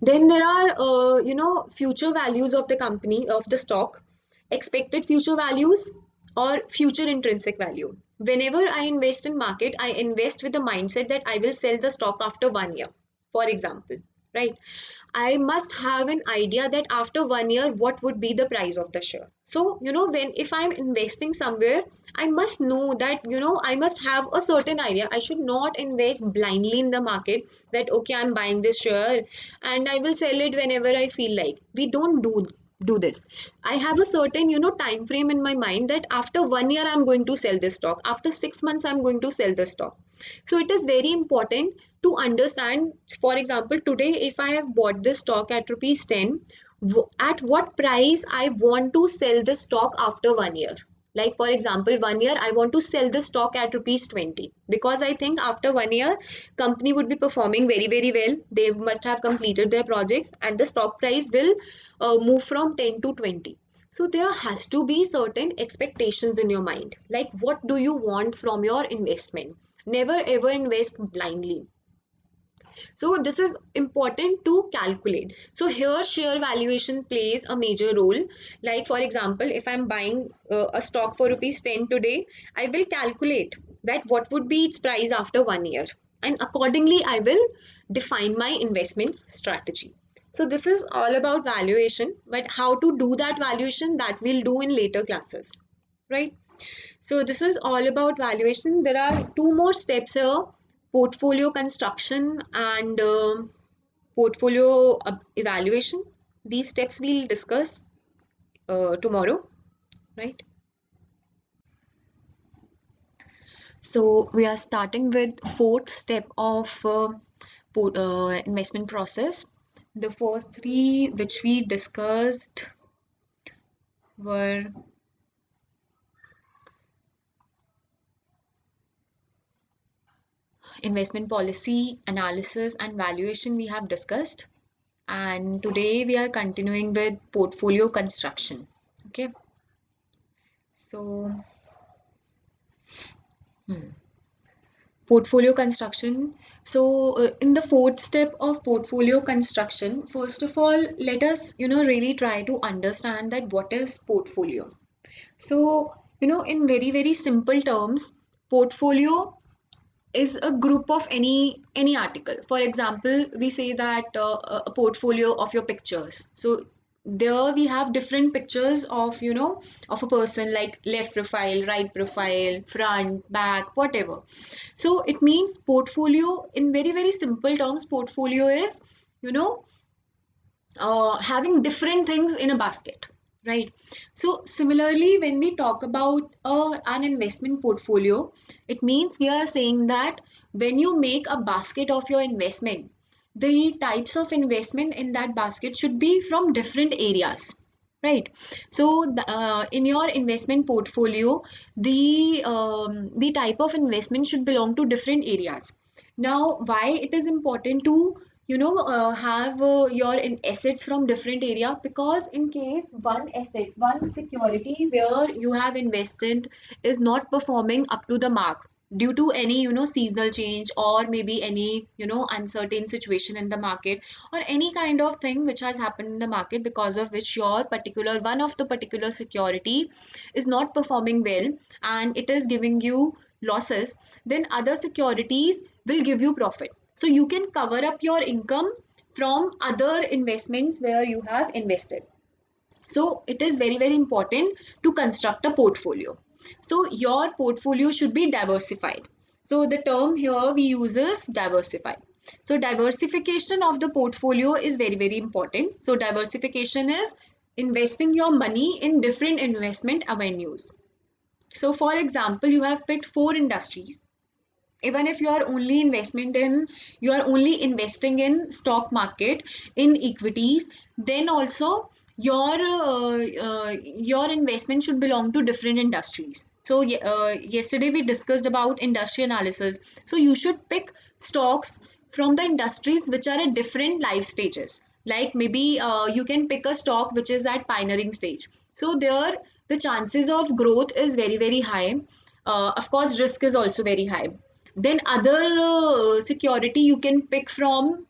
Then there are, future values of the company, of the stock, expected future values or future intrinsic value. Whenever I invest in market, I invest with the mindset that I will sell the stock after 1 year, for example, right? I must have an idea that after 1 year, what would be the price of the share. So, if I'm investing somewhere, I must know that, I must have a certain idea. I should not invest blindly in the market that, okay, I'm buying this share and I will sell it whenever I feel like. We don't do this. I have a certain time frame in my mind that after 1 year I'm going to sell this stock, after 6 months I'm going to sell this stock. So it is very important to understand. For example, today if I have bought this stock at rupees 10, at what price I want to sell this stock after 1 year. Like for example, 1 year I want to sell the stock at rupees 20 because I think after 1 year company would be performing very very well. They must have completed their projects and the stock price will move from 10 to 20. So there has to be certain expectations in your mind. Like what do you want from your investment? Never ever invest blindly. So this is important to calculate. So here share valuation plays a major role. Like for example, if I'm buying a stock for rupees 10 today, I will calculate that what would be its price after 1 year. And accordingly, I will define my investment strategy. So this is all about valuation, but how to do that valuation, that we'll do in later classes, right? So this is all about valuation. There are two more steps here: portfolio construction and portfolio evaluation. These steps we'll discuss tomorrow, right? So we are starting with fourth step of investment process. The first three which we discussed were investment policy, analysis, and valuation we have discussed. And today we are continuing with portfolio construction. Okay, so portfolio construction. So in the fourth step of portfolio construction, first of all, let us really try to understand that what is portfolio. So in very simple terms, portfolio is a group of any article. For example, we say that a portfolio of your pictures. So there we have different pictures of of a person, like left profile, right profile, front, back, whatever. So it means portfolio, in very simple terms, portfolio is you know having different things in a basket, right? So similarly, when we talk about an investment portfolio, it means we are saying that when you make a basket of your investment, the types of investment in that basket should be from different areas, right? So in your investment portfolio, the type of investment should belong to different areas. Now, why it is important to have your assets from different area? Because in case one asset, one security where you have invested is not performing up to the mark due to any seasonal change, or maybe any uncertain situation in the market, or any kind of thing which has happened in the market, because of which your particular one of the particular security is not performing well and it is giving you losses, then other securities will give you profit. So you can cover up your income from other investments where you have invested. So it is very important to construct a portfolio. So your portfolio should be diversified. So the term here we use is diversified. So diversification of the portfolio is very important. So diversification is investing your money in different investment avenues. So for example, you have picked four industries. Even if you are only investing in stock market, in equities, then also your investment should belong to different industries. So yesterday we discussed about industry analysis. So you should pick stocks from the industries which are at different life stages. Like maybe you can pick a stock which is at pioneering stage. So there the chances of growth is very high. Of course, risk is also very high. Then other security you can pick from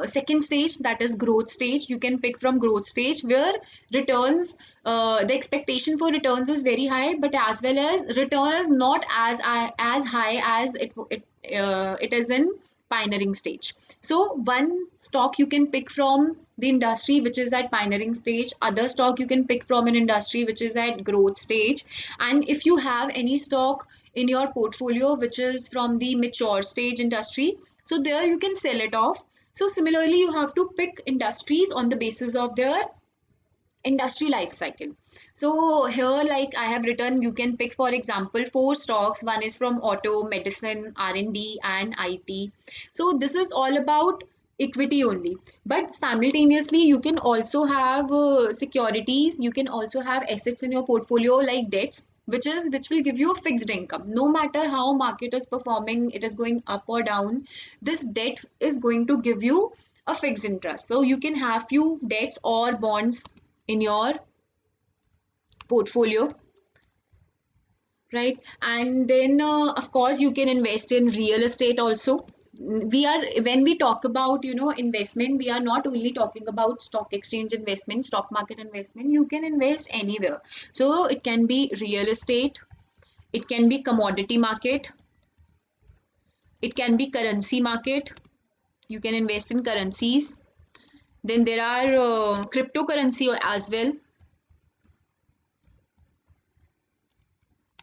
second stage, that is growth stage. You can pick from growth stage where returns, the expectation for returns is very high, but as well as return is not as high as it is in pioneering stage. So one stock you can pick from the industry which is at pioneering stage, other stock you can pick from an industry which is at growth stage. And if you have any stock in your portfolio which is from the mature stage industry, so there you can sell it off. So similarly, you have to pick industries on the basis of their industry life cycle. So here, like I have written, you can pick, for example, four stocks. One is from auto, medicine, R&D, and IT. So this is all about equity only, but simultaneously you can also have securities, you can also have assets in your portfolio like debts, which will give you a fixed income. No matter how market is performing, it is going up or down, this debt is going to give you a fixed interest. So you can have few debts or bonds in your portfolio, right? And then of course you can invest in real estate also. we are, when we talk about, investment, we are not only talking about stock exchange investment, stock market investment. You can invest anywhere. So it can be real estate, it can be commodity market, it can be currency market. You can invest in currencies. Then there are cryptocurrency as well.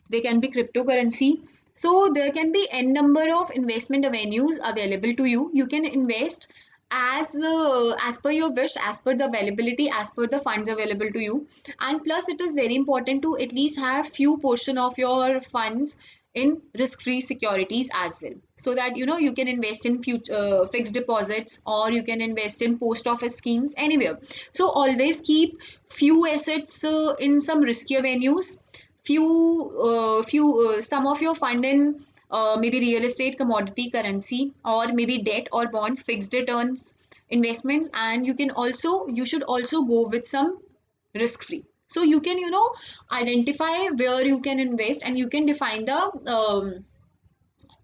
They can be cryptocurrency. So there can be n number of investment avenues available to you. You can invest as per your wish, as per the availability, as per the funds available to you. And plus, it is very important to at least have few portion of your funds in risk-free securities as well, so that you can invest in future fixed deposits, or you can invest in post office schemes anywhere. So always keep few assets in some riskier venues, some of your fund in maybe real estate, commodity, currency, or maybe debt or bonds, fixed returns investments. And you should also go with some risk free. So you can identify where you can invest, and you can define the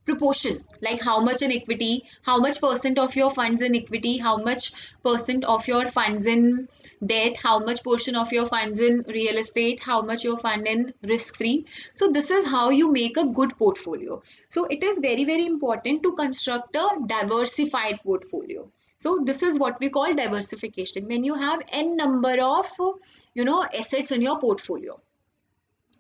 proportion, like how much in equity, how much percent of your funds in equity, how much percent of your funds in debt, how much portion of your funds in real estate, how much your fund in risk free. So this is how you make a good portfolio. So it is very very important to construct a diversified portfolio. So this is what we call diversification, when you have n number of assets in your portfolio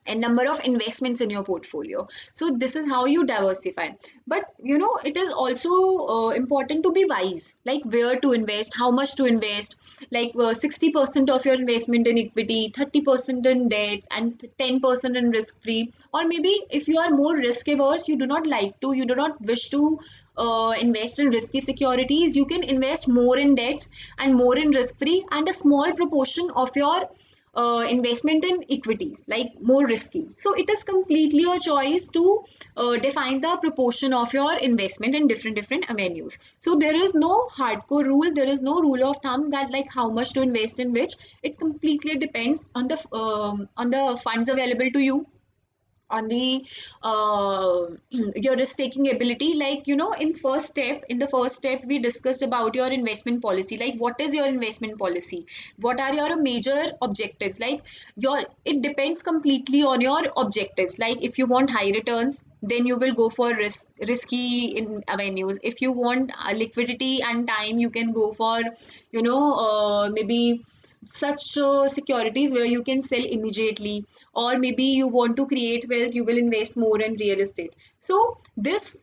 and number of investments in your portfolio. So this is how you diversify. But it is also important to be wise, like where to invest, how much to invest. Like 60% of your investment in equity, 30% in debts, and 10% in risk free. Or maybe if you are more risk averse, you do not wish to invest in risky securities, you can invest more in debts and more in risk free, and a small proportion of your investment in equities, like more risky. So it is completely your choice to define the proportion of your investment in different avenues. So there is no hardcore rule, there is no rule of thumb that like how much to invest in which. It completely depends on the funds available to you, on the your risk taking ability. Like in the first step we discussed about your investment policy, like what is your investment policy, what are your major objectives. Like your it depends completely on your objectives. Like if you want high returns, then you will go for risky in avenues. If you want liquidity and time, you can go for maybe such securities where you can sell immediately. Or maybe you want to create wealth, you will invest more in real estate. So this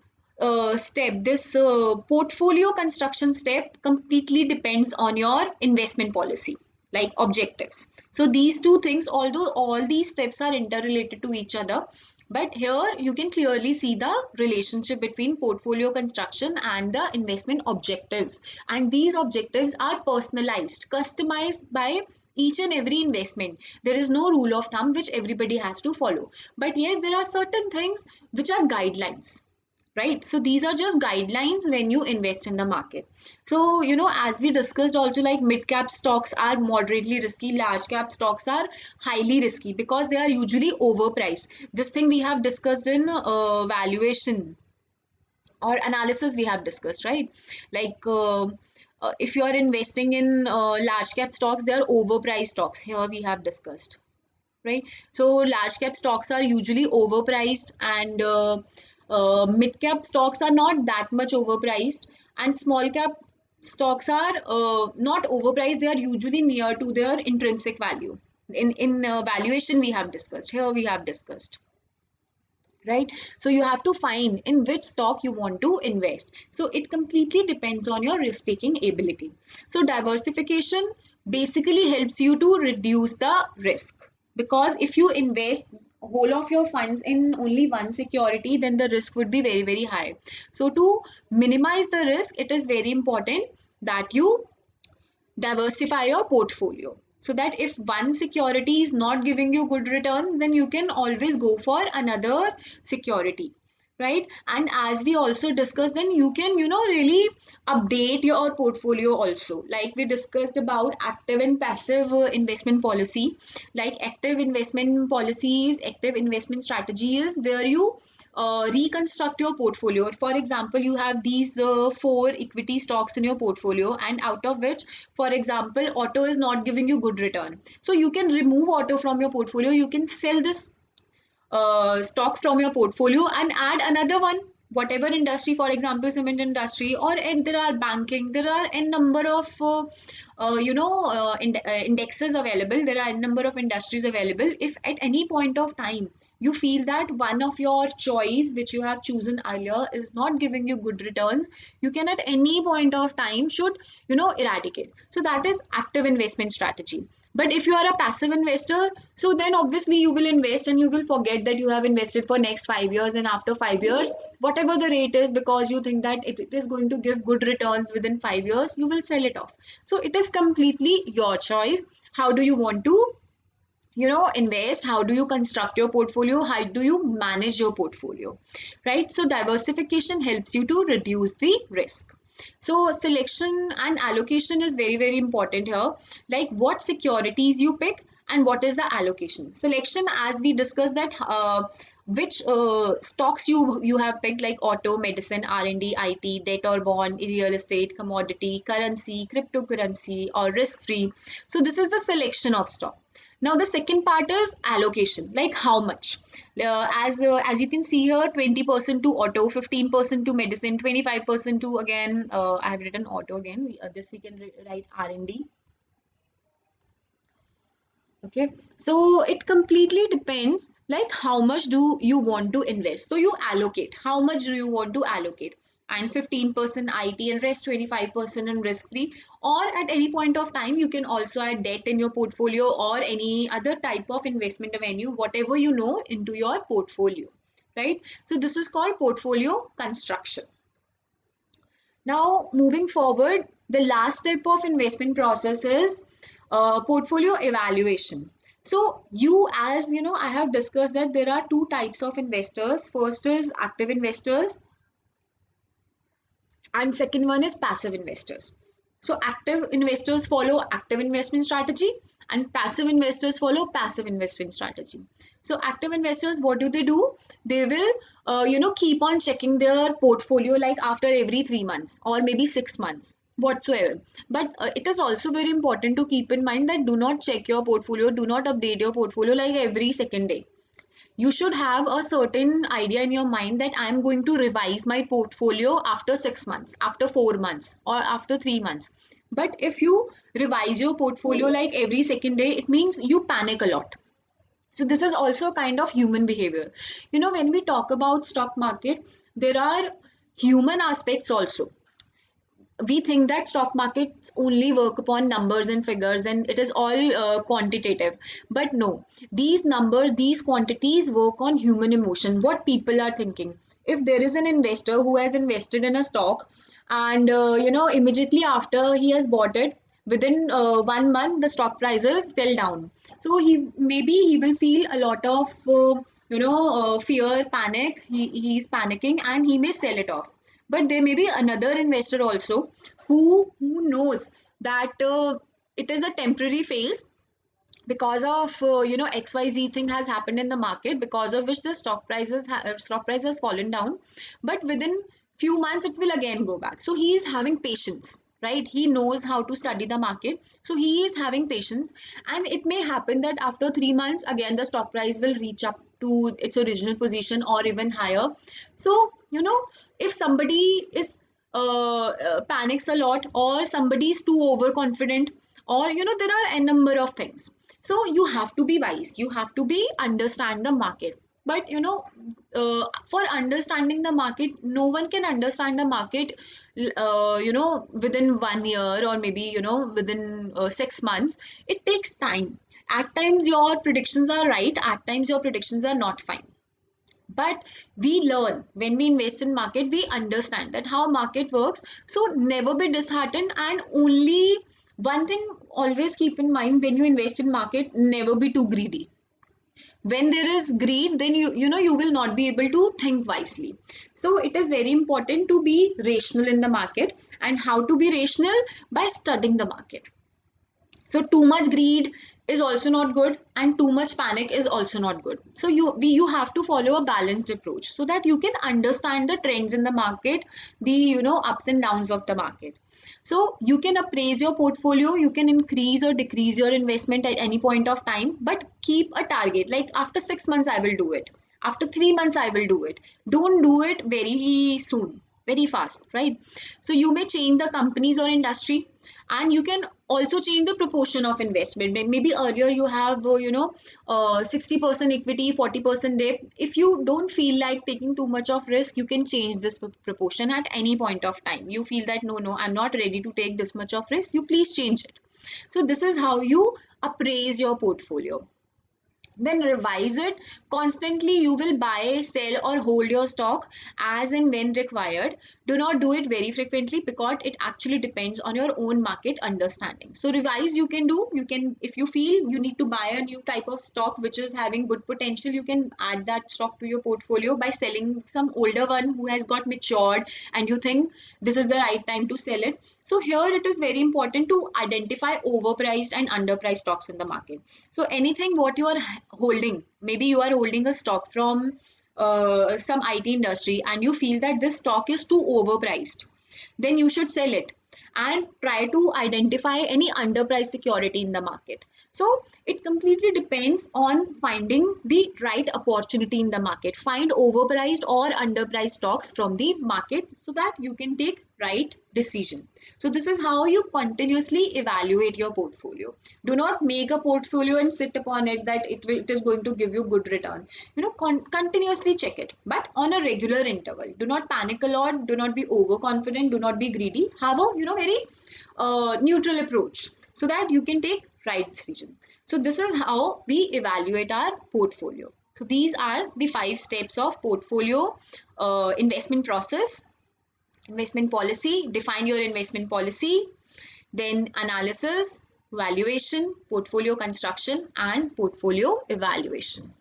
portfolio construction step completely depends on your investment policy, like objectives. So these two things, although all these steps are interrelated to each other, but here you can clearly see the relationship between portfolio construction and the investment objectives. And these objectives are personalized, customized by each and every investment. There is no rule of thumb which everybody has to follow. But yes, there are certain things which are guidelines, right? So these are just guidelines when you invest in the market. So as we discussed also, like mid cap stocks are moderately risky, large cap stocks are highly risky because they are usually overpriced. This thing we have discussed in valuation or analysis, we have discussed, right? Like if you are investing in large cap stocks, they are overpriced stocks, here we have discussed, right? So large cap stocks are usually overpriced, and mid cap stocks are not that much overpriced, and small cap stocks are not overpriced. They are usually near to their intrinsic value. In valuation we have discussed, here we have discussed, right? So you have to find in which stock you want to invest. So it completely depends on your risk taking ability. So diversification basically helps you to reduce the risk, because if you invest whole of your funds in only one security, then the risk would be very very high. So to minimize the risk, it is very important that you diversify your portfolio, so that if one security is not giving you good returns, then you can always go for another security, right? And as we also discussed, then you can really update your portfolio also. Like we discussed about active and passive investment policy. Like active investment policies, active investment strategy is where you reconstruct your portfolio. For example, you have these four equity stocks in your portfolio, and out of which, for example, auto is not giving you good return. So you can remove auto from your portfolio. You can sell this stock from your portfolio and add another one, whatever industry, for example cement industry, or and there are banking, there are a number of indexes available, there are a number of industries available. If at any point of time you feel that one of your choice which you have chosen earlier is not giving you good returns, you can at any point of time should eradicate. So that is active investment strategy. But if you are a passive investor, so then obviously you will invest and you will forget that you have invested for next 5 years, and after 5 years, whatever the rate is, because you think that it is going to give good returns within 5 years, you will sell it off. So it is completely your choice. How do you want to invest? How do you construct your portfolio? How do you manage your portfolio? Right? So diversification helps you to reduce the risk. So selection and allocation is very, very important here. Like what securities you pick and what is the allocation. Selection, as we discussed, that which stocks you have picked, like auto, medicine, R&D, IT, debt or bond, real estate, commodity, currency, cryptocurrency, or risk free. So this is the selection of stock. Now the second part is allocation, like how much. As you can see here, 20% to auto, 15% to medicine, 25% to, again, I have written auto again. This we can write R&D. Okay, so it completely depends, like how much do you want to invest. So you allocate, how much do you want to allocate, and 15% IT and rest 25% in risk free. Or at any point of time, you can also add debt in your portfolio or any other type of investment avenue, whatever you know, into your portfolio, right? So this is called portfolio construction. Now, moving forward, the last step of investment process is portfolio evaluation. So, as you know, I have discussed that there are two types of investors. First is active investors, and second one is passive investors. So active investors follow active investment strategy, and passive investors follow passive investment strategy. So active investors, what do? They will keep on checking their portfolio, like after every 3 months or maybe 6 months whatsoever. But it is also very important to keep in mind that do not check your portfolio, do not update your portfolio like every second day. You should have a certain idea in your mind that I'm going to revise my portfolio after 6 months, after 4 months, or after 3 months. But if you revise your portfolio like every second day, it means you panic a lot. So this is also kind of human behavior. When we talk about stock market, there are human aspects also. We think that stock markets only work upon numbers and figures, and it is all quantitative, but no, these numbers, these quantities work on human emotion, what people are thinking. If there is an investor who has invested in a stock, and immediately after he has bought it, within 1 month the stock prices fell down, so he will feel a lot of fear, panic. He's panicking and he may sell it off. But there may be another investor also who knows that it is a temporary phase, because of XYZ thing has happened in the market, because of which the stock price has fallen down, but within few months it will again go back. So he is having patience, right? He knows how to study the market, so he is having patience. And it may happen that after 3 months again the stock price will reach up to its original position or even higher. So if somebody is panics a lot, or somebody is too overconfident, or there are a number of things. So you have to be wise, you have to be understand the market. But for understanding the market, no one can understand the market within 1 year, or maybe within 6 months. It takes time. At times your predictions are right, at times your predictions are not fine. But we learn when we invest in market, we understand that how market works. So never be disheartened, and only one thing always keep in mind: when you invest in market, never be too greedy. When there is greed, then you will not be able to think wisely. So it is very important to be rational in the market. And how to be rational? By studying the market. So too much greed is also not good, and too much panic is also not good. So you have to follow a balanced approach so that you can understand the trends in the market, the ups and downs of the market. So you can appraise your portfolio, you can increase or decrease your investment at any point of time, but keep a target. Like after 6 months I will do it. After 3 months I will do it. Don't do it very soon, very fast, right? So you may change the companies or industry, and you can also change the proportion of investment. Maybe earlier you have 60% equity, 40% debt. If you don't feel like taking too much of risk, you can change this proportion at any point of time. You feel that no, I'm not ready to take this much of risk, you please change it. So this is how you appraise your portfolio. Then revise it constantly. You will buy, sell, or hold your stock as and when required. Do not do it very frequently because it actually depends on your own market understanding. So revise, you can do, you can, if you feel you need to buy a new type of stock which is having good potential, you can add that stock to your portfolio by selling some older one who has got matured and you think this is the right time to sell it. So here it is very important to identify overpriced and underpriced stocks in the market. So anything what you are holding, maybe you are holding a stock from some IT industry and you feel that this stock is too overpriced, then you should sell it and try to identify any underpriced security in the market. So it completely depends on finding the right opportunity in the market. Find overpriced or underpriced stocks from the market so that you can take right decision. So this is how you continuously evaluate your portfolio. Do not make a portfolio and sit upon it that it is going to give you good return. Continuously check it, but on a regular interval. Do not panic a lot, do not be overconfident, do not be greedy. Have a very neutral approach so that you can take right decision. So this is how we evaluate our portfolio. So these are the 5 steps of portfolio investment process. Investment policy: define your investment policy, then analysis, valuation, portfolio construction, and portfolio evaluation.